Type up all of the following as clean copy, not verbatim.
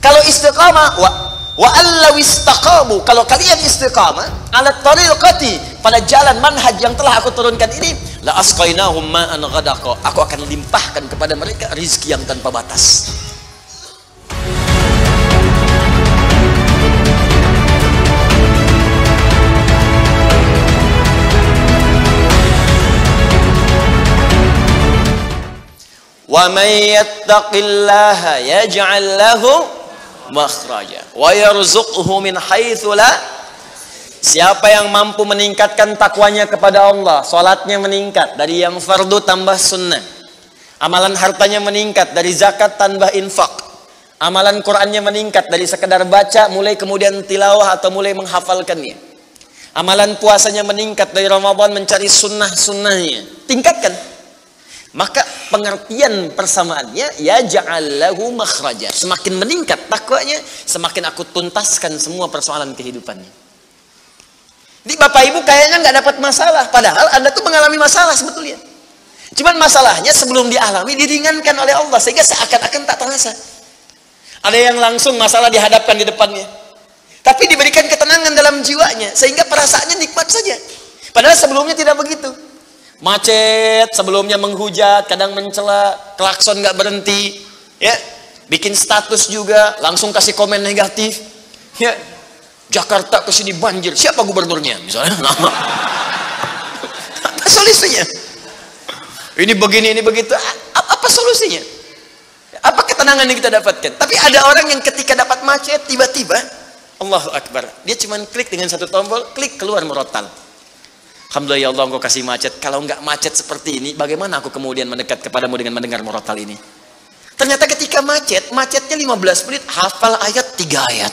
Kalau istiqamah, wa allaw istaqamu, kalau kalian istiqamah ala tariqati, pada jalan manhaj yang telah aku turunkan ini, la asqainahum ma'an ghadaqa, aku akan limpahkan kepada mereka rizki yang tanpa batas. Wa may yattaqillaha yaj'al lahu makhraja wa yarzuqhu min haitsu la. Siapa yang mampu meningkatkan takwanya kepada Allah, salatnya meningkat dari yang fardu tambah sunnah, amalan hartanya meningkat dari zakat tambah infak, amalan Qur'annya meningkat dari sekedar baca mulai kemudian tilawah atau mulai menghafalkannya, amalan puasanya meningkat dari Ramadan mencari sunnah-sunnahnya, tingkatkan. Maka pengertian persamaannya, ya ja'allahu makhraja, semakin meningkat takwanya, semakin aku tuntaskan semua persoalan kehidupannya. Jadi bapak ibu kayaknya nggak dapat masalah, padahal anda tuh mengalami masalah sebetulnya. Cuman masalahnya sebelum dialami diringankan oleh Allah sehingga seakan-akan tak terasa. Ada yang langsung masalah dihadapkan di depannya, tapi diberikan ketenangan dalam jiwanya sehingga perasaannya nikmat saja. Padahal sebelumnya tidak begitu. Macet, sebelumnya menghujat, kadang mencela, klakson nggak berhenti, ya, bikin status juga, langsung kasih komen negatif, ya, Jakarta kesini banjir, siapa gubernurnya, misalnya, apa solusinya? Ini begini, ini begitu, apa solusinya? Apa ketenangan yang kita dapatkan? Tapi ada orang yang ketika dapat macet, tiba-tiba, Allahu Akbar, dia cuma klik dengan satu tombol, klik keluar murotal. Alhamdulillah ya Allah, engkau kasih macet. Kalau enggak macet seperti ini, bagaimana aku kemudian mendekat kepadamu dengan mendengar murotal ini? Ternyata ketika macetnya 15 menit, hafal ayat 3 ayat.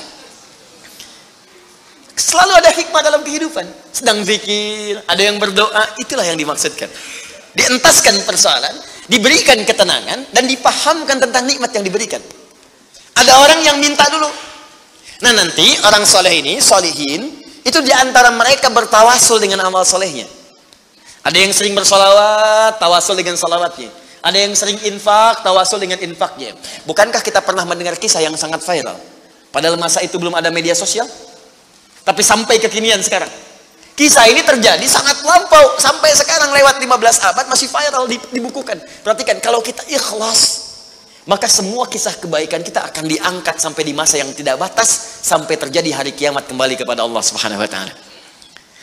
Selalu ada hikmah dalam kehidupan. Sedang zikir, ada yang berdoa, itulah yang dimaksudkan. Dientaskan persoalan, diberikan ketenangan, dan dipahamkan tentang nikmat yang diberikan. Ada orang yang minta dulu. Nah nanti orang soleh ini, solihin, itu diantara mereka bertawasul dengan amal solehnya. Ada yang sering bersolawat, tawasul dengan solawatnya. Ada yang sering infak, tawasul dengan infaknya. Bukankah kita pernah mendengar kisah yang sangat viral? Padahal masa itu belum ada media sosial, tapi sampai kekinian sekarang. Kisah ini terjadi sangat lampau, sampai sekarang lewat 15 abad masih viral, dibukukan. Perhatikan, kalau kita ikhlas, maka semua kisah kebaikan kita akan diangkat sampai di masa yang tidak batas, sampai terjadi hari kiamat kembali kepada Allah Subhanahu wa taala.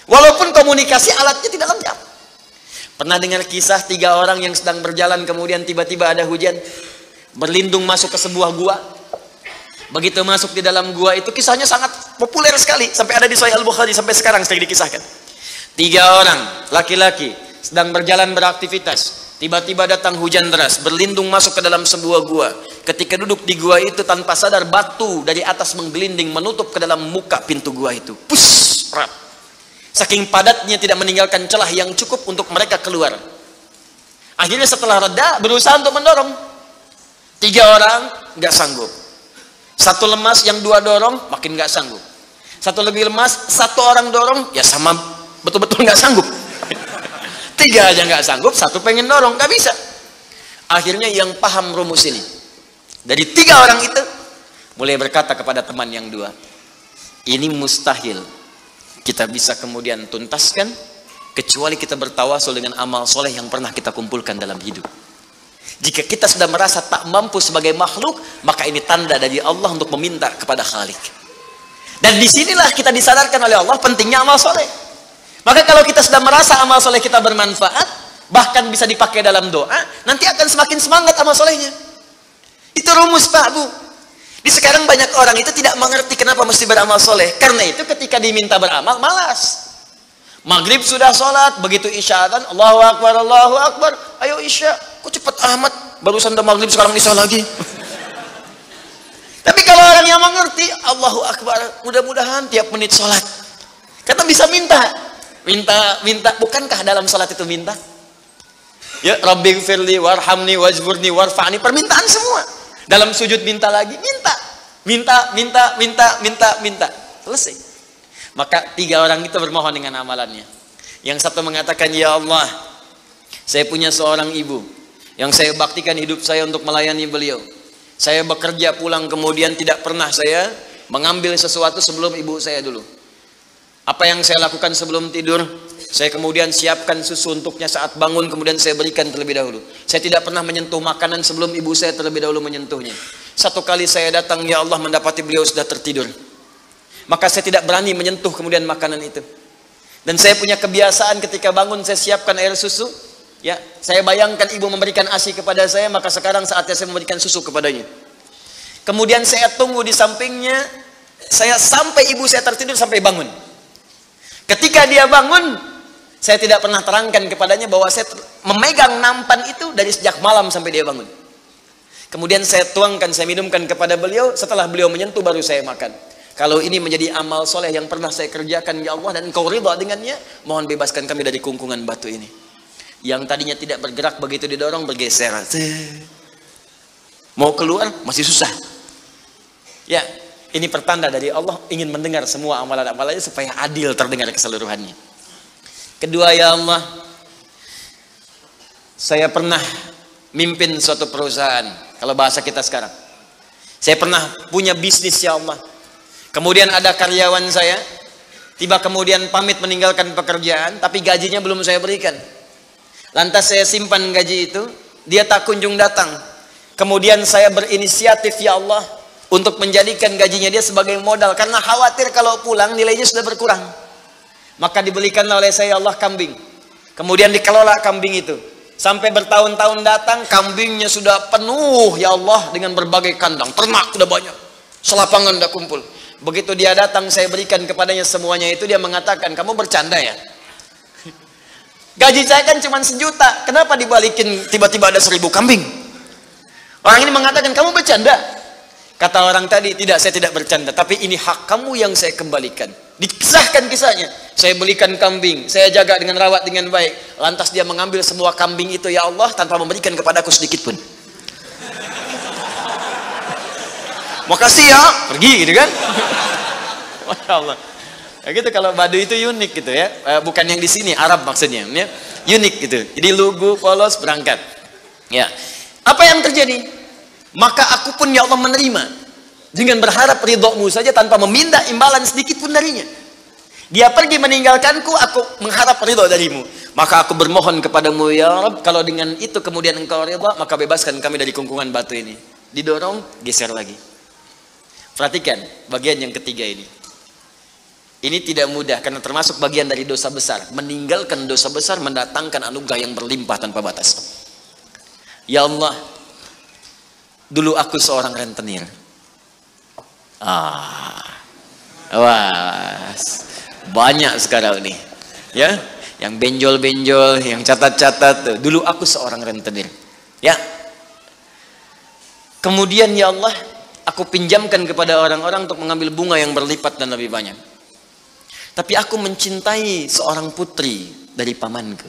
Walaupun komunikasi alatnya tidak lengkap. Pernah dengar kisah 3 orang yang sedang berjalan, kemudian tiba-tiba ada hujan, berlindung masuk ke sebuah gua. Begitu masuk di dalam gua itu, kisahnya sangat populer sekali, sampai ada di Sahih Al-Bukhari, sampai sekarang sering dikisahkan. 3 orang laki-laki sedang berjalan beraktivitas. Tiba-tiba datang hujan deras, berlindung masuk ke dalam sebuah gua. Ketika duduk di gua itu, tanpa sadar batu dari atas menggelinding menutup ke dalam muka pintu gua itu. Pus, rap. Saking padatnya tidak meninggalkan celah yang cukup untuk mereka keluar. Akhirnya setelah reda, berusaha untuk mendorong. 3 orang nggak sanggup. 1 lemas, yang 2 dorong makin nggak sanggup. 1 lebih lemas, 1 orang dorong, ya sama betul-betul nggak sanggup. 3 aja nggak sanggup, 1 pengen dorong, nggak bisa. Akhirnya yang paham rumus ini, dari 3 orang itu mulai berkata kepada teman yang 2, ini mustahil kita bisa kemudian tuntaskan kecuali kita bertawasul dengan amal soleh yang pernah kita kumpulkan dalam hidup. Jika kita sudah merasa tak mampu sebagai makhluk, maka ini tanda dari Allah untuk meminta kepada Khalik. Dan disinilah kita disadarkan oleh Allah pentingnya amal soleh. Maka kalau kita sudah merasa amal soleh kita bermanfaat, bahkan bisa dipakai dalam doa, nanti akan semakin semangat amal solehnya. Itu rumus Pak Bu. Di sekarang banyak orang itu tidak mengerti kenapa mesti beramal soleh. Karena itu ketika diminta beramal, malas. Maghrib sudah sholat, begitu isya kan, Allahu Akbar, ayo isya, kok cepet amat, barusan udah maghrib sekarang isya lagi. Tapi kalau orang yang mengerti, Allahu Akbar, mudah-mudahan tiap menit sholat. Kata bisa minta, bukankah dalam sholat itu minta? Ya, Rabbighfirli warhamni wajburni warfa'ni, permintaan semua. Dalam sujud minta lagi, minta. Selesai. Maka 3 orang itu bermohon dengan amalannya. Yang satu mengatakan, ya Allah, saya punya seorang ibu yang saya baktikan hidup saya untuk melayani beliau. Saya bekerja pulang kemudian tidak pernah saya mengambil sesuatu sebelum ibu saya dulu. Apa yang saya lakukan sebelum tidur? Saya kemudian siapkan susu untuknya saat bangun, kemudian saya berikan terlebih dahulu. Saya tidak pernah menyentuh makanan sebelum ibu saya terlebih dahulu menyentuhnya. Satu kali saya datang, ya Allah, mendapati beliau sudah tertidur. Maka saya tidak berani menyentuh kemudian makanan itu. Dan saya punya kebiasaan ketika bangun saya siapkan air susu. Ya, saya bayangkan ibu memberikan ASI kepada saya, maka sekarang saatnya saya memberikan susu kepadanya. Kemudian saya tunggu di sampingnya, saya sampai ibu saya tertidur sampai bangun. Ketika dia bangun, saya tidak pernah terangkan kepadanya bahwa saya memegang nampan itu dari sejak malam sampai dia bangun. Kemudian saya tuangkan, saya minumkan kepada beliau, setelah beliau menyentuh baru saya makan. Kalau ini menjadi amal soleh yang pernah saya kerjakan, ya Allah, dan Engkau ridha dengannya, mohon bebaskan kami dari kungkungan batu ini. Yang tadinya tidak bergerak, begitu didorong bergeser. Mau keluar masih susah. Ya, ini pertanda dari Allah ingin mendengar semua amalan-amalannya supaya adil terdengar keseluruhannya. Kedua, ya Allah, saya pernah mimpin suatu perusahaan. Kalau bahasa kita sekarang, saya pernah punya bisnis, ya Allah. Kemudian ada karyawan saya, tiba kemudian pamit meninggalkan pekerjaan, tapi gajinya belum saya berikan. Lantas saya simpan gaji itu, dia tak kunjung datang. Kemudian saya berinisiatif, ya Allah, untuk menjadikan gajinya dia sebagai modal, karena khawatir kalau pulang nilainya sudah berkurang. Maka dibelikanlah oleh saya, ya Allah, kambing. Kemudian dikelola kambing itu. Sampai bertahun-tahun datang, kambingnya sudah penuh, ya Allah, dengan berbagai kandang. Ternak sudah banyak. Selapangan sudah kumpul. Begitu dia datang, saya berikan kepadanya semuanya itu, dia mengatakan, kamu bercanda ya? Gaji saya kan cuma 1 juta, kenapa dibalikin tiba-tiba ada 1000 kambing? Orang ini mengatakan, kamu bercanda? Kata orang tadi, tidak, saya tidak bercanda, tapi ini hak kamu yang saya kembalikan. Dikisahkan kisahnya, saya belikan kambing, saya jaga dengan rawat dengan baik. Lantas dia mengambil semua kambing itu, ya Allah, tanpa memberikan kepadaku sedikit pun. Makasih ya, pergi gitu kan. Masya Allah. Ya gitu, kalau Baduy itu unik gitu ya, bukan yang di sini, Arab maksudnya ya. Unik gitu, jadi lugu, polos, berangkat ya. Apa yang terjadi? Maka aku pun, ya Allah, menerima dengan berharap ridhomu saja tanpa meminta imbalan sedikit pun darinya. Dia pergi meninggalkanku, aku mengharap ridho darimu. Maka aku bermohon kepadamu, ya Rabb, kalau dengan itu kemudian engkau ridha, maka bebaskan kami dari kungkungan batu ini. Didorong, geser lagi. Perhatikan bagian yang ketiga ini. Ini tidak mudah karena termasuk bagian dari dosa besar. Meninggalkan dosa besar mendatangkan anugerah yang berlimpah tanpa batas. Ya Allah, dulu aku seorang rentenir. Banyak sekarang nih, ya, yang benjol-benjol, yang catat-catat. Dulu aku seorang rentenir, ya. Kemudian, ya Allah, aku pinjamkan kepada orang-orang untuk mengambil bunga yang berlipat dan lebih banyak. Tapi aku mencintai seorang putri dari pamanku.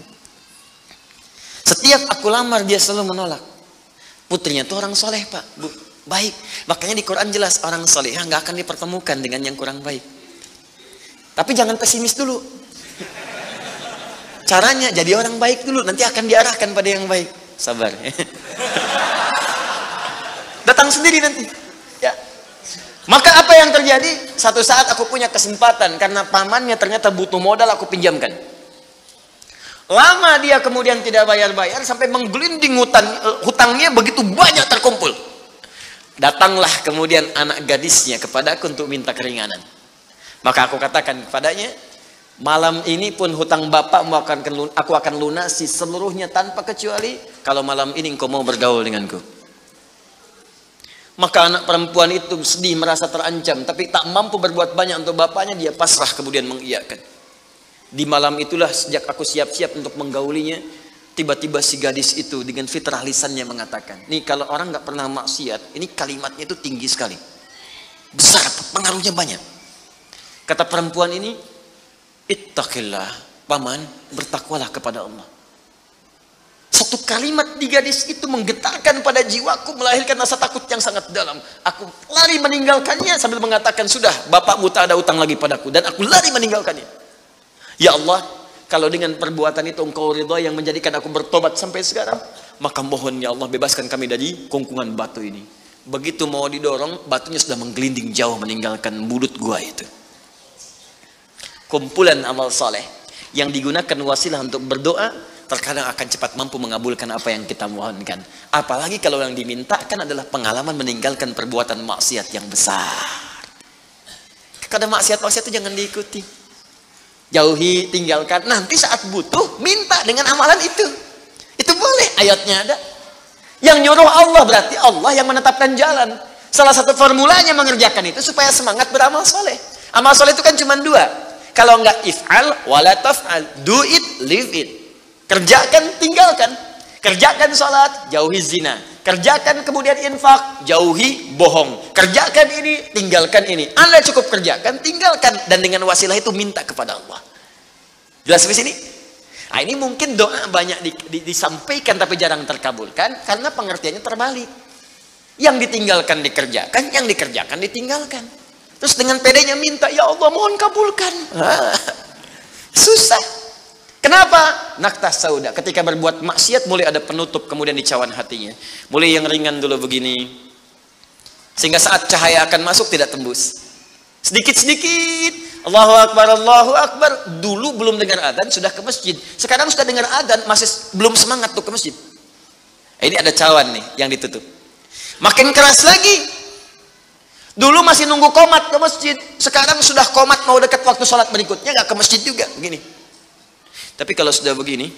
Setiap aku lamar, dia selalu menolak. Putrinya itu orang soleh, Pak, Bu, baik. Makanya di Quran jelas orang soleh nggak akan dipertemukan dengan yang kurang baik. Tapi jangan pesimis dulu. Caranya jadi orang baik dulu, nanti akan diarahkan pada yang baik. Sabar. Datang sendiri nanti. Ya. Maka apa yang terjadi? Satu saat aku punya kesempatan karena pamannya ternyata butuh modal, aku pinjamkan. Lama dia kemudian tidak bayar-bayar sampai menggelinding hutangnya begitu banyak terkumpul. Datanglah kemudian anak gadisnya kepadaku untuk minta keringanan. Maka aku katakan kepadanya, malam ini pun hutang bapakmu aku akan lunasi seluruhnya tanpa kecuali kalau malam ini engkau mau bergaul denganku. Maka anak perempuan itu sedih, merasa terancam, tapi tak mampu berbuat banyak untuk bapaknya, dia pasrah kemudian mengiyakan. Di malam itulah sejak aku siap-siap untuk menggaulinya, tiba-tiba si gadis itu dengan fitrah lisannya mengatakan, nih kalau orang nggak pernah maksiat, ini kalimatnya itu tinggi sekali, besar, pengaruhnya banyak. Kata perempuan ini, ittaqillah, paman, bertakwalah kepada Allah. Satu kalimat di gadis itu menggetarkan pada jiwaku, melahirkan rasa takut yang sangat dalam. Aku lari meninggalkannya sambil mengatakan, sudah, bapakmu tak ada utang lagi padaku, dan aku lari meninggalkannya. Ya Allah, kalau dengan perbuatan itu engkau ridha yang menjadikan aku bertobat sampai sekarang, maka mohon ya Allah bebaskan kami dari kungkungan batu ini. Begitu mau didorong, batunya sudah menggelinding jauh meninggalkan mulut gua itu. Kumpulan amal soleh yang digunakan wasilah untuk berdoa, terkadang akan cepat mampu mengabulkan apa yang kita mohonkan. Apalagi kalau yang dimintakan adalah pengalaman meninggalkan perbuatan maksiat yang besar. Kadang maksiat-maksiat itu jangan diikuti. Jauhi, tinggalkan. Nanti saat butuh, minta dengan amalan itu. Itu boleh, ayatnya ada. Yang nyuruh Allah berarti Allah yang menetapkan jalan. Salah satu formulanya mengerjakan itu supaya semangat beramal soleh. Amal soleh itu kan cuma dua. Kalau enggak if'al, wala taf'al. Do it, live it. Kerjakan, tinggalkan. Kerjakan sholat, jauhi zina. Kerjakan kemudian infak, jauhi bohong. Kerjakan ini, tinggalkan ini. Anda cukup kerjakan, tinggalkan. Dan dengan wasilah itu minta kepada Allah. Jelas di sini? Nah, ini mungkin doa banyak disampaikan tapi jarang terkabulkan karena pengertiannya terbalik. Yang ditinggalkan dikerjakan, yang dikerjakan ditinggalkan. Terus dengan pedenya minta, ya Allah mohon kabulkan. Susah. Kenapa? Naktas sauda. Ketika berbuat maksiat mulai ada penutup kemudian di cawan hatinya. Mulai yang ringan dulu begini. Sehingga saat cahaya akan masuk tidak tembus. Sedikit-sedikit. Allahu Akbar, Allahu Akbar. Dulu belum dengar adzan sudah ke masjid. Sekarang sudah dengar adzan masih belum semangat tuh ke masjid. Ini ada cawan nih yang ditutup. Makin keras lagi. Dulu masih nunggu qomat ke masjid. Sekarang sudah qomat mau dekat waktu sholat berikutnya nggak ke masjid juga. Begini. Tapi kalau sudah begini,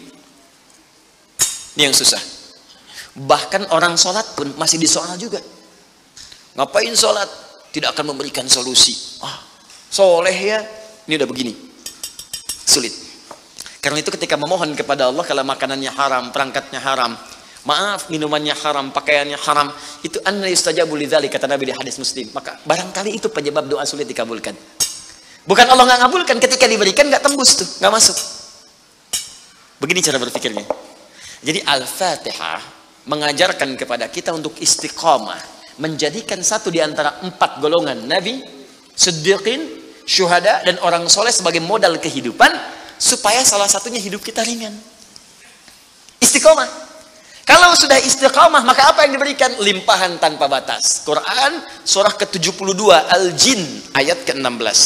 ini yang susah. Bahkan orang sholat pun masih disoal juga. Ngapain sholat? Tidak akan memberikan solusi. Soleh ya, ini udah begini. Sulit. Karena itu ketika memohon kepada Allah, kalau makanannya haram, perangkatnya haram, maaf, minumannya haram, pakaiannya haram, itu anna yustajabu lidzalik, kata Nabi di hadis Muslim. Maka barangkali itu penyebab doa sulit dikabulkan. Bukan Allah nggak ngabulkan, ketika diberikan nggak tembus tuh, nggak masuk. Begini cara berpikirnya. Jadi Al-Fatihah mengajarkan kepada kita untuk istiqamah, menjadikan satu di antara 4 golongan Nabi, Siddiqin, Syuhada, dan orang soleh sebagai modal kehidupan, supaya salah satunya hidup kita ringan. Istiqamah. Kalau sudah istiqamah, maka apa yang diberikan? Limpahan tanpa batas. Quran surah ke-72 Al-Jin ayat ke-16.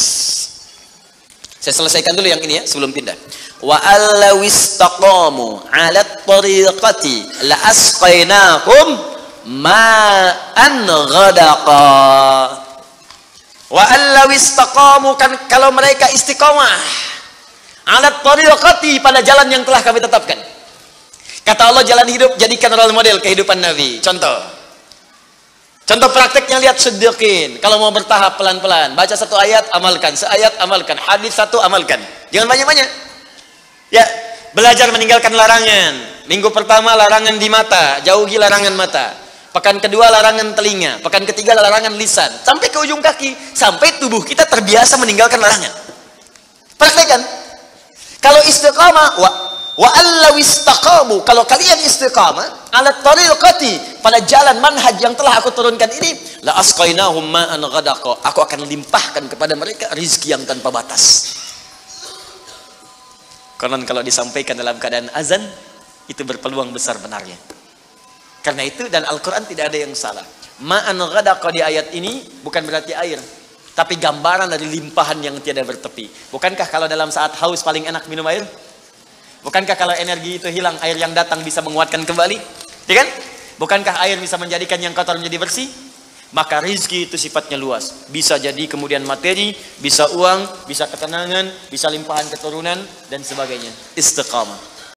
Saya selesaikan dulu yang ini ya sebelum pindah. Wa allaw istaqamu 'ala at-tariqati la asqainahum ma'an ghadaqa. Wa allaw istaqamu, kan kalau mereka istiqamah 'ala at-tariqati, pada jalan yang telah kami tetapkan. Kata Allah jalan hidup jadikan role model kehidupan Nabi. Contoh prakteknya lihat Siddiqin. Kalau mau bertahap pelan-pelan, baca satu ayat amalkan, seayat amalkan, hadis satu amalkan. Jangan banyak-banyak. Ya, belajar meninggalkan larangan. Minggu pertama larangan di mata, jauhi larangan mata. Pekan kedua larangan telinga, pekan ketiga larangan lisan, sampai ke ujung kaki, sampai tubuh kita terbiasa meninggalkan larangan. Praktekkan. Kalau istiqamah, wa allaw istaqamu, kalau kalian istiqamah 'ala tariqati, pada jalan manhaj yang telah aku turunkan ini, la asqainahum ma'an ghadaqa, aku akan limpahkan kepada mereka rizki yang tanpa batas. Konon kalau disampaikan dalam keadaan azan, itu berpeluang besar benarnya. Karena itu dan Al-Quran tidak ada yang salah. Ma'an ghadaqa di ayat ini bukan berarti air, tapi gambaran dari limpahan yang tiada bertepi. Bukankah kalau dalam saat haus paling enak minum air? Bukankah kalau energi itu hilang, air yang datang bisa menguatkan kembali? Ya kan? Bukankah air bisa menjadikan yang kotor menjadi bersih? Maka rizki itu sifatnya luas. Bisa jadi kemudian materi, bisa uang, bisa ketenangan, bisa limpahan keturunan, dan sebagainya. Istiqamah.